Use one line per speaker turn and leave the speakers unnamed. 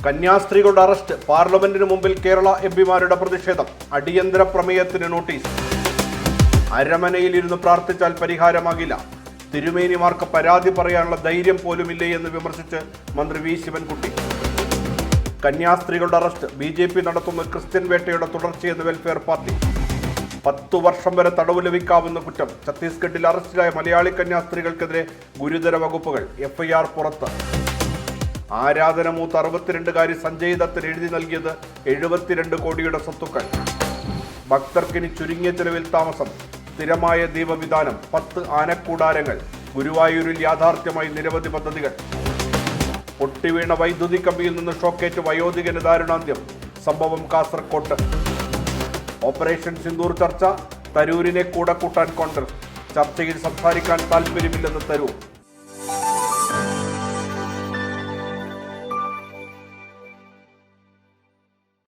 കന്യാസ്ത്രീകളുടെ arrest, പാർലമെന്റിന് മുമ്പിൽ കേരള എംപിമാരുടെ പ്രതിഷേധം, അടിയന്തര പ്രമേയത്തിന് നോട്ടീസ്. അരമനയിലിരുന്ന് പ്രാർത്ഥിച്ചാൽ പരിഹാരമാകില്ല, തിരുമേനിമാർക്ക് പരാതി പറയാനുള്ള ധൈര്യം പോലുമില്ലേ എന്ന് വിമർശിച്ച് മന്ത്രി വി ശിവൻകുട്ടി. കന്യാസ്ത്രീകളുടെ അറസ്റ്റ്, BJP നടത്തുന്ന ക്രിസ്ത്യൻ വേട്ടയുടെ തുടർച്ചയെന്ന് വെൽഫെയർ പാർട്ടി. 10 വർഷം വരെ തടവ് ലഭിക്കാവുന്ന കുറ്റം. ഛത്തീസ്ഗഡിൽ അറസ്റ്റിലായ മലയാളി കന്യാസ്ത്രീകൾക്കെതിരെ ഗുരുതര വകുപ്പുകൾ, FIR പുറത്ത്. ആരാധനമൂത്ത് 62കാരി സഞ്ജയ് ദത്തിന് എഴുതി നൽകിയത് 72 കോടിയുടെ സ്വത്തുക്കൾ. ഭക്തർക്കിനി ചുരുങ്ങിയ ചെലവിൽ താമസം, സ്ഥിരമായ ദീപവിധാനം, 10 ആനക്കൂടാരങ്ങൾ. ഗുരുവായൂരിൽ യാഥാർത്ഥ്യമായി നിരവധി പദ്ധതികൾ. പൊട്ടിവീണ വൈദ്യുതി കമ്പിയിൽ നിന്ന് ഷോക്കേറ്റ് വയോധികന് ദാരുണാന്ത്യം. സംഭവം കാസർകോട്ട്. ഓപ്പറേഷൻ സിന്ദൂർ ചർച്ച, തരൂരിനെ കൂടെ കൂട്ടാൻ കോൺഗ്രസ്. ചർച്ചയിൽ സംസാരിക്കാൻ താൽപ്പര്യമില്ലെന്ന് തരൂർ.